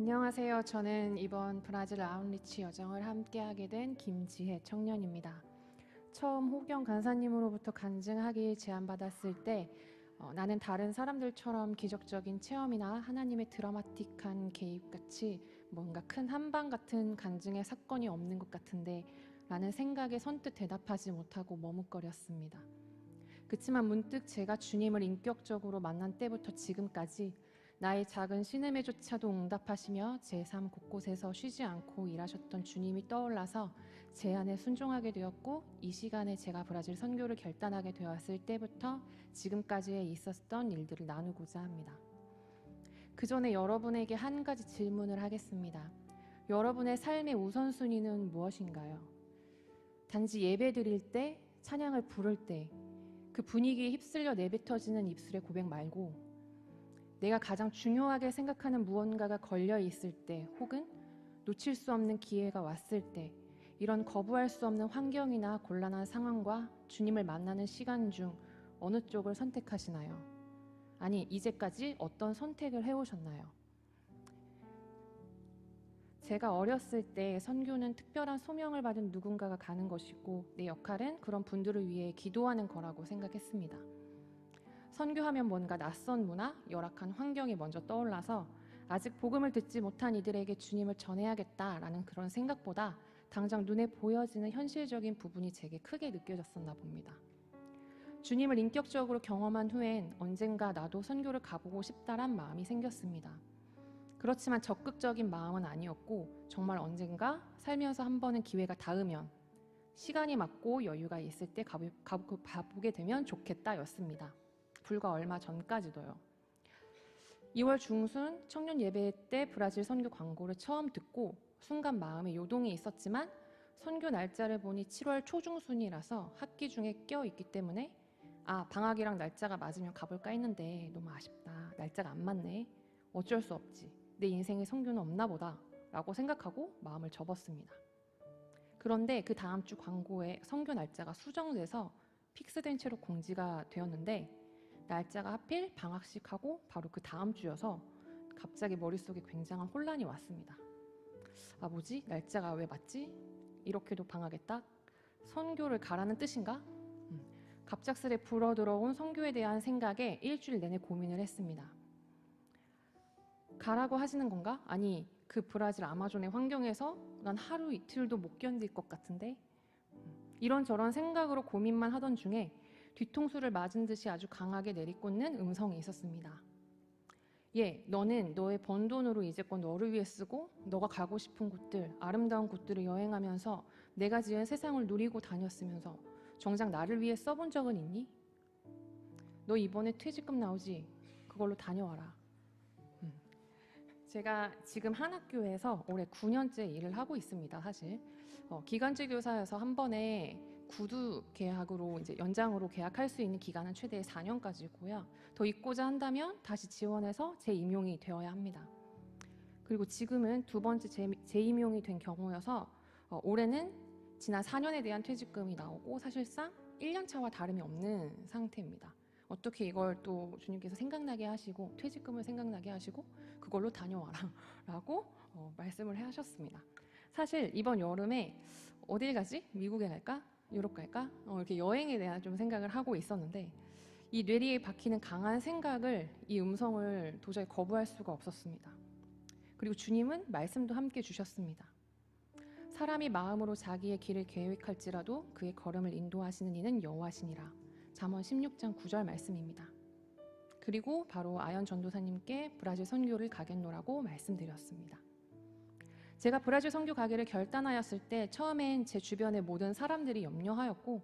안녕하세요. 저는 이번 브라질 아웃리치 여정을 함께하게 된 김지혜 청년입니다. 처음 호경 간사님으로부터 간증하기 제안받았을 때 나는 다른 사람들처럼 기적적인 체험이나 하나님의 드라마틱한 개입같이 뭔가 큰 한방 같은 간증의 사건이 없는 것 같은데 라는 생각에 선뜻 대답하지 못하고 머뭇거렸습니다. 그치만 문득 제가 주님을 인격적으로 만난 때부터 지금까지 나의 작은 신음에조차도 응답하시며 제 삶 곳곳에서 쉬지 않고 일하셨던 주님이 떠올라서 제안에 순종하게 되었고, 이 시간에 제가 브라질 선교를 결단하게 되었을 때부터 지금까지에 있었던 일들을 나누고자 합니다. 그 전에 여러분에게 한 가지 질문을 하겠습니다. 여러분의 삶의 우선순위는 무엇인가요? 단지 예배 드릴 때, 찬양을 부를 때 그 분위기에 휩쓸려 내뱉어지는 입술의 고백 말고, 내가 가장 중요하게 생각하는 무언가가 걸려 있을 때, 혹은 놓칠 수 없는 기회가 왔을 때, 이런 거부할 수 없는 환경이나 곤란한 상황과 주님을 만나는 시간 중 어느 쪽을 선택하시나요? 아니, 이제까지 어떤 선택을 해오셨나요? 제가 어렸을 때 선교는 특별한 소명을 받은 누군가가 가는 것이고, 내 역할은 그런 분들을 위해 기도하는 거라고 생각했습니다. 선교하면 뭔가 낯선 문화, 열악한 환경이 먼저 떠올라서 아직 복음을 듣지 못한 이들에게 주님을 전해야겠다라는 그런 생각보다 당장 눈에 보여지는 현실적인 부분이 제게 크게 느껴졌었나 봅니다. 주님을 인격적으로 경험한 후엔 언젠가 나도 선교를 가보고 싶다란 마음이 생겼습니다. 그렇지만 적극적인 마음은 아니었고, 정말 언젠가 살면서 한 번은 기회가 닿으면, 시간이 맞고 여유가 있을 때 가보게 되면 좋겠다였습니다. 불과 얼마 전까지도요. 2월 중순 청년 예배 때 브라질 선교 광고를 처음 듣고 순간 마음에 요동이 있었지만, 선교 날짜를 보니 7월 초중순이라서 학기 중에 껴있기 때문에 방학이랑 날짜가 맞으면 가볼까 했는데 너무 아쉽다. 날짜가 안 맞네. 어쩔 수 없지. 내 인생에 선교는 없나 보다 라고 생각하고 마음을 접었습니다. 그런데 그 다음 주 광고에 선교 날짜가 수정돼서 픽스된 채로 공지가 되었는데, 날짜가 하필 방학식하고 바로 그 다음 주여서 갑자기 머릿속에 굉장한 혼란이 왔습니다. 뭐지? 날짜가 왜 맞지? 이렇게도 방학했다? 선교를 가라는 뜻인가? 갑작스레 불어들어온 선교에 대한 생각에 일주일 내내 고민을 했습니다. 가라고 하시는 건가? 아니, 그 브라질 아마존의 환경에서 난 하루 이틀도 못 견딜 것 같은데? 이런저런 생각으로 고민만 하던 중에 뒤통수를 맞은 듯이 아주 강하게 내리꽂는 음성이 있었습니다. 너는 너의 번 돈으로 이제껏 너를 위해 쓰고 너가 가고 싶은 곳들, 아름다운 곳들을 여행하면서 내가 지은 세상을 누리고 다녔으면서 정작 나를 위해 써본 적은 있니? 너 이번에 퇴직금 나오지? 그걸로 다녀와라. 제가 지금 한 학교에서 올해 9년째 일을 하고 있습니다. 사실 기간제 교사여서 한 번에 구두 계약으로 이제 연장으로 계약할 수 있는 기간은 최대 4년까지고요. 더 있고자 한다면 다시 지원해서 재임용이 되어야 합니다. 그리고 지금은 두 번째 재임용이 된 경우여서 올해는 지난 4년에 대한 퇴직금이 나오고 사실상 1년 차와 다름이 없는 상태입니다. 어떻게 이걸 또 주님께서 생각나게 하시고 퇴직금을 생각나게 하시고 그걸로 다녀와라 라고 말씀을 하셨습니다. 사실 이번 여름에 어딜 가지? 미국에 갈까? 유럽 갈까? 이렇게 여행에 대한 좀 생각을 하고 있었는데, 이 뇌리에 박히는 강한 생각을, 이 음성을 도저히 거부할 수가 없었습니다. 그리고 주님은 말씀도 함께 주셨습니다. 사람이 마음으로 자기의 길을 계획할지라도 그의 걸음을 인도하시는 이는 여호와시니라. 잠언 16장 9절 말씀입니다. 그리고 바로 아연 전도사님께 브라질 선교를 가겠노라고 말씀드렸습니다. 제가 브라질 선교 가기를 결단하였을 때 처음엔 제 주변의 모든 사람들이 염려하였고,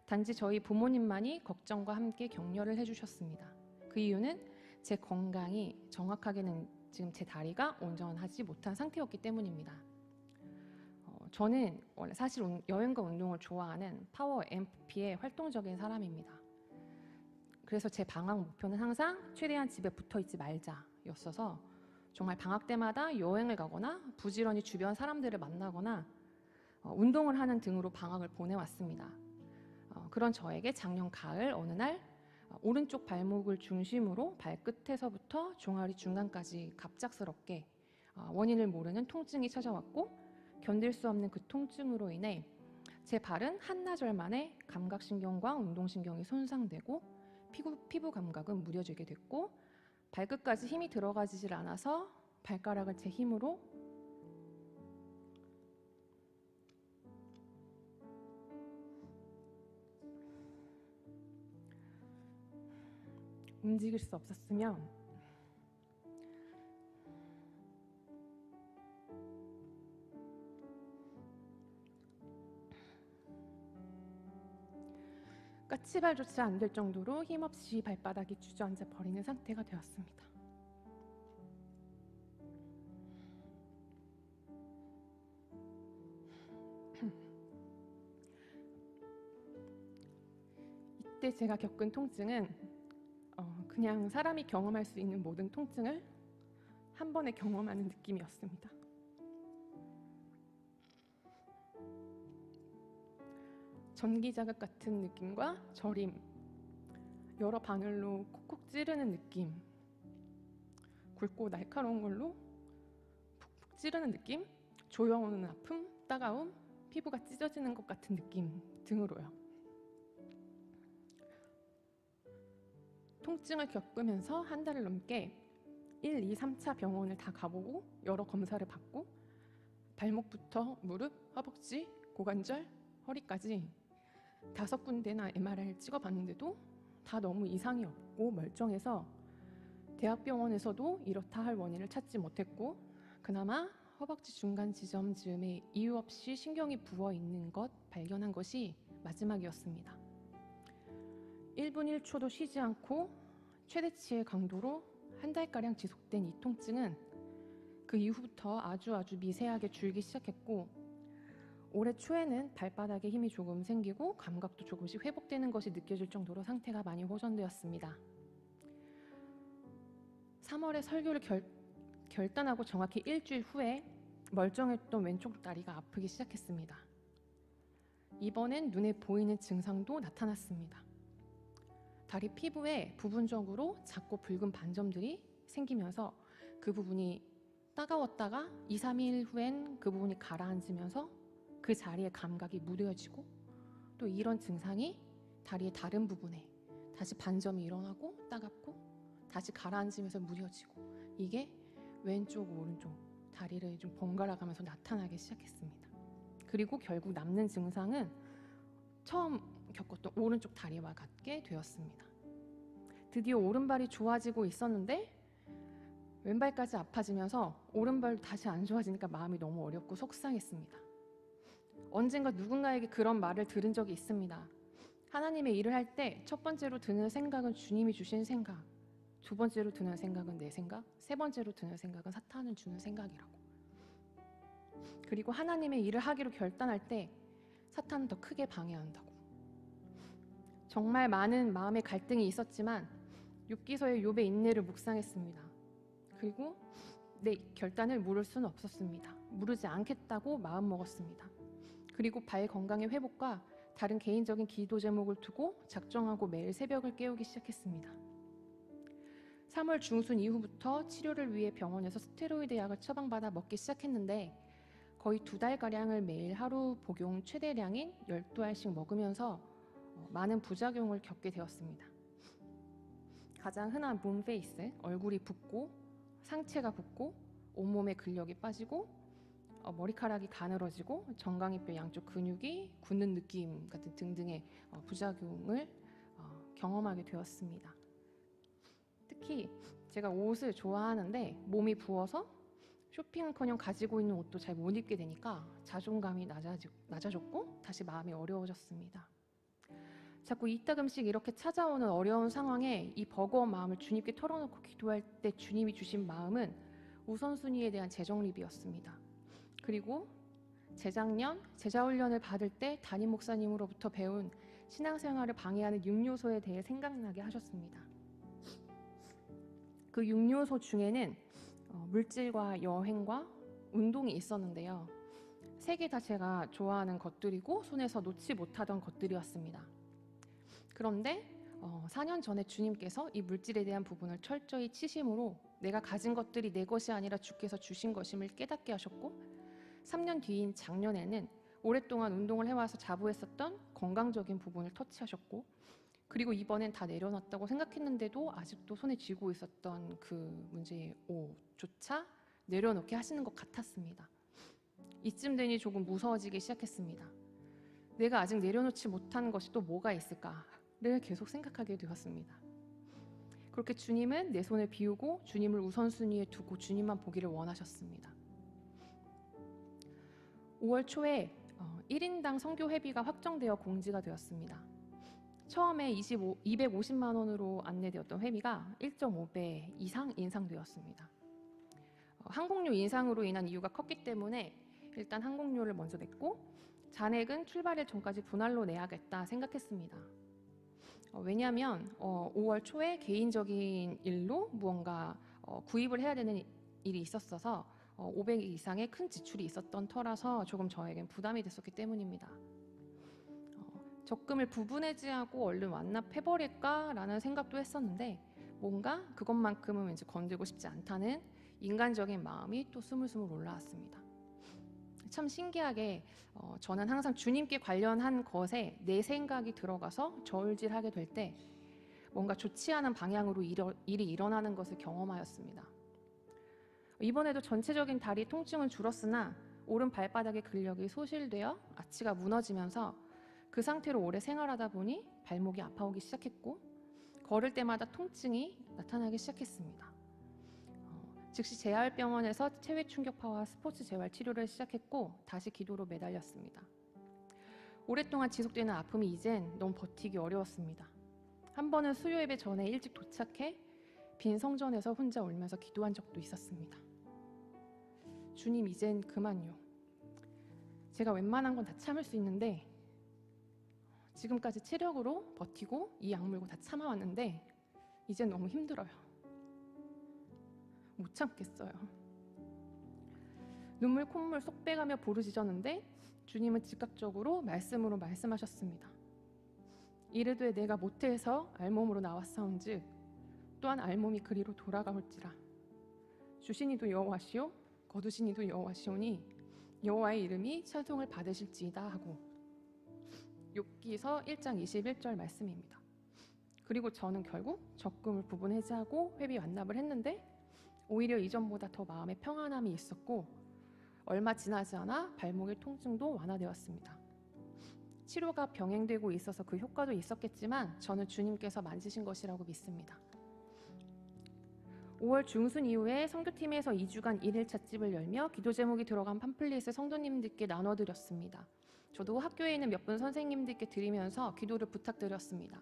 단지 저희 부모님만이 걱정과 함께 격려를 해주셨습니다. 그 이유는 제 건강이, 정확하게는 지금 제 다리가 온전하지 못한 상태였기 때문입니다. 저는 원래 사실 여행과 운동을 좋아하는 파워 MP의 활동적인 사람입니다. 그래서 제 방학 목표는 항상 최대한 집에 붙어있지 말자였어서 정말 방학 때마다 여행을 가거나 부지런히 주변 사람들을 만나거나 운동을 하는 등으로 방학을 보내왔습니다. 그런 저에게 작년 가을 어느 날 오른쪽 발목을 중심으로 발끝에서부터 종아리 중간까지 갑작스럽게 원인을 모르는 통증이 찾아왔고 견딜 수 없는 그 통증으로 인해 제 발은 한나절 만에 감각신경과 운동신경이 손상되고 피부 감각은 무뎌지게 됐고 발끝까지 힘이 들어가지질 않아서 발가락을 제 힘으로 움직일 수 없었으며 까치발조차 안 될 정도로 힘없이 발바닥이 주저앉아 버리는 상태가 되었습니다. 이때 제가 겪은 통증은 그냥 사람이 경험할 수 있는 모든 통증을 한 번에 경험하는 느낌이었습니다. 전기자극 같은 느낌과 저림, 여러 바늘로 콕콕 찌르는 느낌, 굵고 날카로운 걸로 푹푹 찌르는 느낌, 조여오는 아픔, 따가움, 피부가 찢어지는 것 같은 느낌 등으로요. 통증을 겪으면서 한 달을 넘게 1, 2, 3차 병원을 다 가보고 여러 검사를 받고 발목부터 무릎, 허벅지, 고관절, 허리까지 5군데나 MRI를 찍어봤는데도 다 너무 이상이 없고 멀쩡해서 대학병원에서도 이렇다 할 원인을 찾지 못했고 그나마 허벅지 중간 지점 즈음에 이유 없이 신경이 부어 있는 것 발견한 것이 마지막이었습니다. 1분 1초도 쉬지 않고 최대치의 강도로 한 달가량 지속된 이 통증은 그 이후부터 아주 미세하게 줄기 시작했고 올해 초에는 발바닥에 힘이 조금 생기고 감각도 조금씩 회복되는 것이 느껴질 정도로 상태가 많이 호전되었습니다. 3월에 설교를 결단하고 정확히 일주일 후에 멀쩡했던 왼쪽 다리가 아프기 시작했습니다. 이번엔 눈에 보이는 증상도 나타났습니다. 다리 피부에 부분적으로 작고 붉은 반점들이 생기면서 그 부분이 따가웠다가 2, 3일 후엔 그 부분이 가라앉으면서 그 자리에 감각이 무뎌지고 또 이런 증상이 다리의 다른 부분에 다시 반점이 일어나고 따갑고 다시 가라앉으면서 무뎌지고 이게 왼쪽 오른쪽 다리를 좀 번갈아 가면서 나타나기 시작했습니다. 그리고 결국 남는 증상은 처음 겪었던 오른쪽 다리와 같게 되었습니다. 드디어 오른발이 좋아지고 있었는데 왼발까지 아파지면서 오른발도 다시 안 좋아지니까 마음이 너무 어렵고 속상했습니다. 언젠가 누군가에게 그런 말을 들은 적이 있습니다. 하나님의 일을 할 때 첫 번째로 드는 생각은 주님이 주신 생각, 두 번째로 드는 생각은 내 생각, 세 번째로 드는 생각은 사탄은 주는 생각이라고. 그리고 하나님의 일을 하기로 결단할 때 사탄은 더 크게 방해한다고. 정말 많은 마음의 갈등이 있었지만 욥기서의 욥의 인내를 묵상했습니다. 그리고 내 결단을 물을 수는 없었습니다. 무르지 않겠다고 마음먹었습니다. 그리고 발 건강의 회복과 다른 개인적인 기도 제목을 두고 작정하고 매일 새벽을 깨우기 시작했습니다. 3월 중순 이후부터 치료를 위해 병원에서 스테로이드 약을 처방받아 먹기 시작했는데 거의 2달가량을 매일 하루 복용 최대량인 12알씩 먹으면서 많은 부작용을 겪게 되었습니다. 가장 흔한 문페이스, 얼굴이 붓고 상체가 붓고 온몸에 근력이 빠지고 머리카락이 가늘어지고 정강이뼈 양쪽 근육이 굳는 느낌 같은 등등의 부작용을 경험하게 되었습니다. 특히 제가 옷을 좋아하는데 몸이 부어서 쇼핑은커녕 가지고 있는 옷도 잘 못 입게 되니까 자존감이 낮아졌고 다시 마음이 어려워졌습니다. 자꾸 이따금씩 이렇게 찾아오는 어려운 상황에 이 버거운 마음을 주님께 털어놓고 기도할 때 주님이 주신 마음은 우선순위에 대한 재정립이었습니다. 그리고 재작년 제자훈련을 받을 때 담임 목사님으로부터 배운 신앙생활을 방해하는 6요소에 대해 생각나게 하셨습니다. 그 6요소 중에는 물질과 여행과 운동이 있었는데요. 3개 다 제가 좋아하는 것들이고 손에서 놓지 못하던 것들이었습니다. 그런데 4년 전에 주님께서 이 물질에 대한 부분을 철저히 치심으로 내가 가진 것들이 내 것이 아니라 주께서 주신 것임을 깨닫게 하셨고, 3년 뒤인 작년에는 오랫동안 운동을 해와서 자부했었던 건강적인 부분을 터치하셨고, 그리고 이번엔 다 내려놨다고 생각했는데도 아직도 손에 쥐고 있었던 그 문제조차 내려놓게 하시는 것 같았습니다. 이쯤 되니 조금 무서워지기 시작했습니다. 내가 아직 내려놓지 못한 것이 또 뭐가 있을까를 계속 생각하게 되었습니다. 그렇게 주님은 내 손을 비우고 주님을 우선순위에 두고 주님만 보기를 원하셨습니다. 5월 초에 1인당 선교 회비가 확정되어 공지가 되었습니다. 처음에 250만 원으로 안내되었던 회비가 1.5배 이상 인상되었습니다. 항공료 인상으로 인한 이유가 컸기 때문에 일단 항공료를 먼저 냈고, 잔액은 출발일 전까지 분할로 내야겠다 생각했습니다. 왜냐하면 5월 초에 개인적인 일로 무언가 구입을 해야 되는 일이 있었어서 500 이상의 큰 지출이 있었던 터라서 조금 저에겐 부담이 됐었기 때문입니다. 적금을 부분해지하고 얼른 완납해버릴까라는 생각도 했었는데, 뭔가 그것만큼은 왠지 건들고 싶지 않다는 인간적인 마음이 또 스물스물 올라왔습니다. 참 신기하게 저는 항상 주님께 관련한 것에 내 생각이 들어가서 저울질하게 될 때 뭔가 좋지 않은 방향으로 일이 일어나는 것을 경험하였습니다. 이번에도 전체적인 다리 통증은 줄었으나 오른 발바닥의 근력이 소실되어 아치가 무너지면서 그 상태로 오래 생활하다 보니 발목이 아파오기 시작했고, 걸을 때마다 통증이 나타나기 시작했습니다. 즉시 재활병원에서 체외 충격파와 스포츠 재활 치료를 시작했고 다시 기도로 매달렸습니다. 오랫동안 지속되는 아픔이 이젠 너무 버티기 어려웠습니다. 한 번은 수요 예배 전에 일찍 도착해 빈 성전에서 혼자 울면서 기도한 적도 있었습니다. 주님, 이젠 그만요. 제가 웬만한 건 다 참을 수 있는데 지금까지 체력으로 버티고 이 악물고 다 참아왔는데 이젠 너무 힘들어요. 못 참겠어요. 눈물 콧물 쏙 빼가며 부르짖었는데 주님은 즉각적으로 말씀으로 말씀하셨습니다. 이르되 내가 모태에서 알몸으로 나왔사온즉 또한 알몸이 그리로 돌아가올지라. 주신 이도 여호와시오 거두신 이도 여호와시오니 여호와의 이름이 찬송을 받으실지이다 하고, 욥기서 1장 21절 말씀입니다. 그리고 저는 결국 적금을 부분 해지하고 회비 완납을 했는데 오히려 이전보다 더 마음에 평안함이 있었고, 얼마 지나지 않아 발목의 통증도 완화되었습니다. 치료가 병행되고 있어서 그 효과도 있었겠지만 저는 주님께서 만지신 것이라고 믿습니다. 5월 중순 이후에 선교팀에서 2주간 1일 찻집을 열며 기도 제목이 들어간 팜플릿을 성도님들께 나눠드렸습니다. 저도 학교에 있는 몇 분 선생님들께 드리면서 기도를 부탁드렸습니다.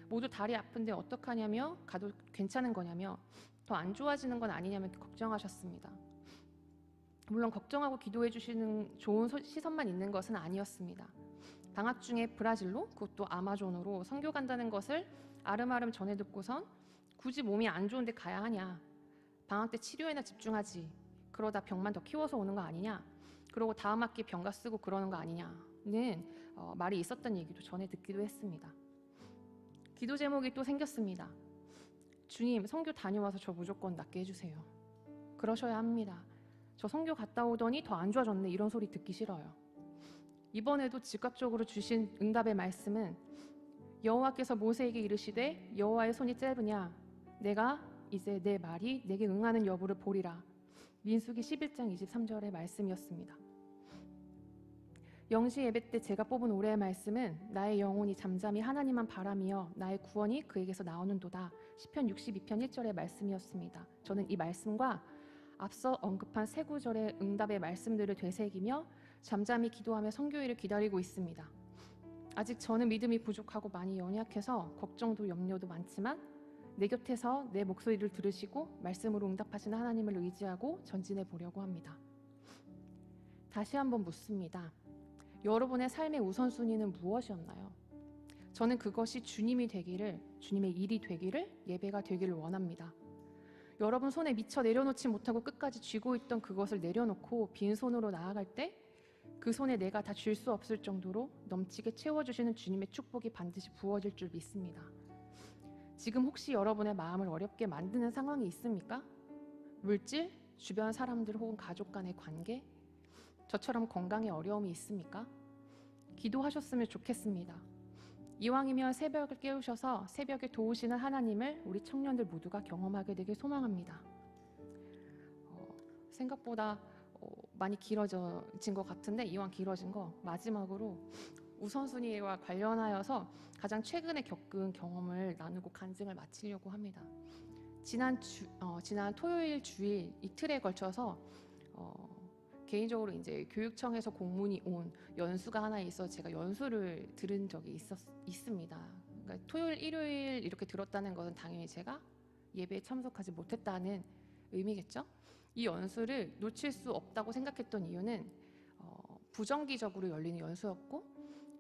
모두 다리 아픈데 어떡하냐며, 가도 괜찮은 거냐며, 더 안 좋아지는 건 아니냐며 걱정하셨습니다. 물론 걱정하고 기도해 주시는 좋은 시선만 있는 것은 아니었습니다. 방학 중에 브라질로, 그것도 아마존으로 선교 간다는 것을 아름아름 전해 듣고선 굳이 몸이 안 좋은데 가야 하냐, 방학 때 치료에나 집중하지, 그러다 병만 더 키워서 오는 거 아니냐, 그러고 다음 학기 병가 쓰고 그러는 거 아니냐는 말이 있었던 얘기도 전해 듣기도 했습니다. 기도 제목이 또 생겼습니다. 주님, 선교 다녀와서 저 무조건 낫게 해주세요. 그러셔야 합니다. 저 선교 갔다 오더니 더 안 좋아졌네, 이런 소리 듣기 싫어요. 이번에도 즉각적으로 주신 응답의 말씀은 여호와께서 모세에게 이르시되 여호와의 손이 짧으냐, 내가 이제 내 말이 내게 응하는 여부를 보리라. 민수기 11장 23절의 말씀이었습니다. 영시 예배 때 제가 뽑은 올해의 말씀은 나의 영혼이 잠잠히 하나님만 바라며 나의 구원이 그에게서 나오는도다. 시편 62편 1절의 말씀이었습니다. 저는 이 말씀과 앞서 언급한 세 구절의 응답의 말씀들을 되새기며 잠잠히 기도하며 선교일을 기다리고 있습니다. 아직 저는 믿음이 부족하고 많이 연약해서 걱정도 염려도 많지만 내 곁에서 내 목소리를 들으시고 말씀으로 응답하시는 하나님을 의지하고 전진해 보려고 합니다. 다시 한번 묻습니다. 여러분의 삶의 우선순위는 무엇이었나요? 저는 그것이 주님이 되기를, 주님의 일이 되기를, 예배가 되기를 원합니다. 여러분 손에 미처 내려놓지 못하고 끝까지 쥐고 있던 그것을 내려놓고 빈손으로 나아갈 때 그 손에 내가 다 줄 수 없을 정도로 넘치게 채워주시는 주님의 축복이 반드시 부어질 줄 믿습니다. 지금 혹시 여러분의 마음을 어렵게 만드는 상황이 있습니까? 물질, 주변 사람들 혹은 가족 간의 관계, 저처럼 건강에 어려움이 있습니까? 기도하셨으면 좋겠습니다. 이왕이면 새벽을 깨우셔서 새벽에 도우시는 하나님을 우리 청년들 모두가 경험하게 되길 소망합니다. 생각보다 많이 길어진 것 같은데 이왕 길어진 거 마지막으로 우선순위와 관련하여서 가장 최근에 겪은 경험을 나누고 간증을 마치려고 합니다. 지난 토요일 주일 이틀에 걸쳐서 개인적으로 이제 교육청에서 공문이 온 연수가 하나 있어 제가 연수를 들은 적이 있습니다. 그러니까 토요일, 일요일 이렇게 들었다는 것은 당연히 제가 예배에 참석하지 못했다는 의미겠죠. 이 연수를 놓칠 수 없다고 생각했던 이유는 부정기적으로 열리는 연수였고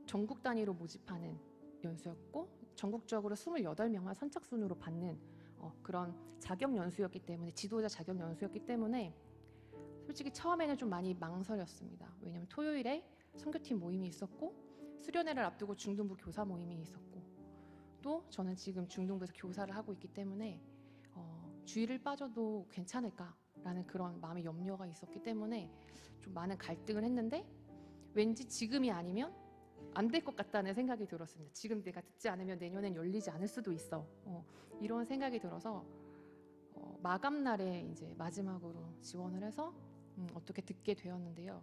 전국 단위로 모집하는 연수였고 전국적으로 28명만 선착순으로 받는 그런 자격 연수였기 때문에 지도자 자격 연수였기 때문에 솔직히 처음에는 좀 많이 망설였습니다. 왜냐하면 토요일에 선교팀 모임이 있었고 수련회를 앞두고 중등부 교사 모임이 있었고 또 저는 지금 중등부에서 교사를 하고 있기 때문에 주일을 빠져도 괜찮을까라는 그런 마음의 염려가 있었기 때문에 좀 많은 갈등을 했는데 왠지 지금이 아니면 안 될 것 같다는 생각이 들었습니다. 지금 내가 듣지 않으면 내년엔 열리지 않을 수도 있어. 이런 생각이 들어서 마감 날에 이제 마지막으로 지원을 해서 어떻게 듣게 되었는데요.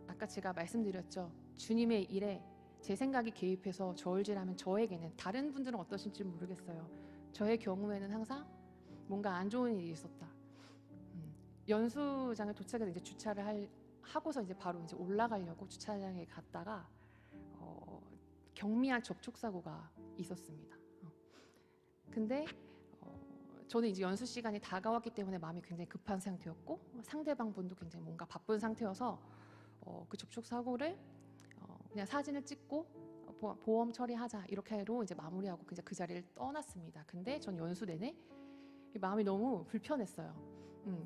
아까 제가 말씀드렸죠. 주님의 일에 제 생각이 개입해서 저울질하면 저에게는 다른 분들은 어떠신지 모르겠어요. 저의 경우에는 항상 뭔가 안 좋은 일이 있었다. 연수장에 도착해서 이제 주차를 하고서 이제 바로 이제 올라가려고 주차장에 갔다가 경미한 접촉 사고가 있었습니다. 근데 저는 이제 연수 시간이 다가왔기 때문에 마음이 굉장히 급한 상태였고 상대방 분도 굉장히 뭔가 바쁜 상태여서 그 접촉 사고를 그냥 사진을 찍고 보험 처리하자 이렇게로 이제 마무리하고 그냥 그 자리를 떠났습니다. 근데 전 연수 내내 마음이 너무 불편했어요.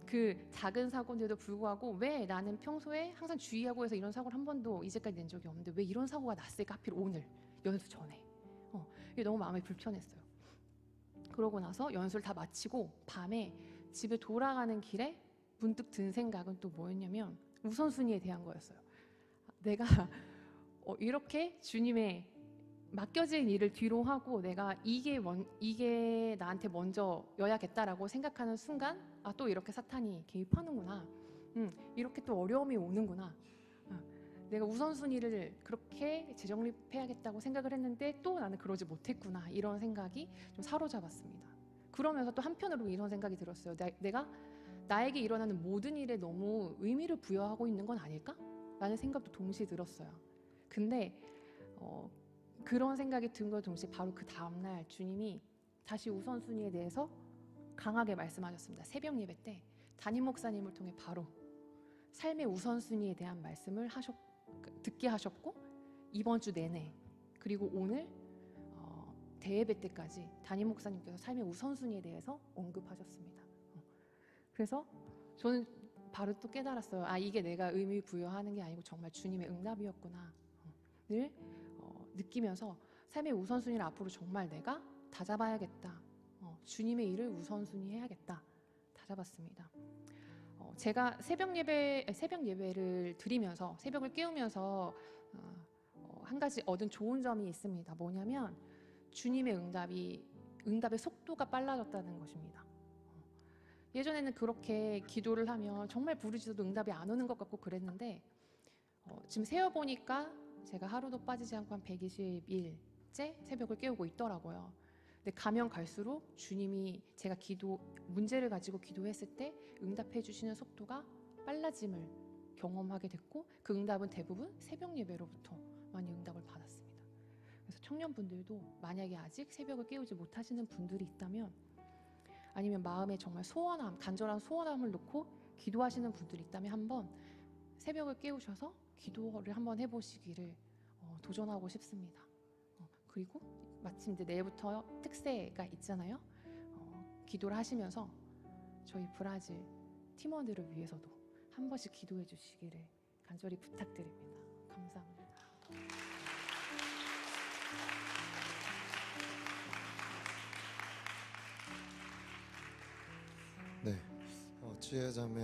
그 작은 사고인데도 불구하고 왜 나는 평소에 항상 주의하고 해서 이런 사고를 한 번도 이제까지 낸 적이 없는데 왜 이런 사고가 났을까 하필 오늘 연수 전에 이게 너무 마음이 불편했어요. 그러고 나서 연수를 다 마치고 밤에 집에 돌아가는 길에 문득 든 생각은 또 뭐였냐면 우선순위에 대한 거였어요. 내가 이렇게 주님의 맡겨진 일을 뒤로 하고 내가 이게 나한테 먼저여야겠다라고 생각하는 순간 또 이렇게 사탄이 개입하는구나. 이렇게 또 어려움이 오는구나. 내가 우선순위를 그렇게 재정립해야겠다고 생각을 했는데 또 나는 그러지 못했구나. 이런 생각이 좀 사로잡았습니다. 그러면서 또 한편으로 이런 생각이 들었어요. 내가 나에게 일어나는 모든 일에 너무 의미를 부여하고 있는 건 아닐까? 라는 생각도 동시에 들었어요. 근데 그런 생각이 든 것 동시에 바로 그 다음날 주님이 다시 우선순위에 대해서 강하게 말씀하셨습니다. 새벽 예배 때 담임 목사님을 통해 바로 삶의 우선순위에 대한 말씀을 듣게 하셨고 이번 주 내내 그리고 오늘 대예배 때까지 담임 목사님께서 삶의 우선순위에 대해서 언급하셨습니다. 그래서 저는 바로 또 깨달았어요. 이게 내가 의미 부여하는 게 아니고 정말 주님의 응답이었구나. 늘 느끼면서 삶의 우선순위를 앞으로 정말 내가 다잡아야겠다. 주님의 일을 우선순위 해야겠다. 다잡았습니다. 제가 새벽 예배를 드리면서 새벽을 깨우면서 한 가지 얻은 좋은 점이 있습니다. 뭐냐면 주님의 응답의 속도가 빨라졌다는 것입니다. 예전에는 그렇게 기도를 하면 정말 부르짖어도 응답이 안 오는 것 같고 그랬는데 지금 세어보니까 제가 하루도 빠지지 않고 한 120일째 새벽을 깨우고 있더라고요. 근데 가면 갈수록 주님이 제가 문제를 가지고 기도했을 때 응답해 주시는 속도가 빨라짐을 경험하게 됐고 그 응답은 대부분 새벽 예배로부터 많이 응답을 받았습니다. 그래서 청년분들도 만약에 아직 새벽을 깨우지 못하시는 분들이 있다면 아니면 마음에 정말 간절한 소원함을 놓고 기도하시는 분들이 있다면 한번 새벽을 깨우셔서 기도를 한번 해보시기를 도전하고 싶습니다. 그리고 마침 이제 내일부터 특세가 있잖아요. 기도를 하시면서 저희 브라질 팀원들을 위해서도 한 번씩 기도해 주시기를 간절히 부탁드립니다. 감사합니다. 네, 지혜자매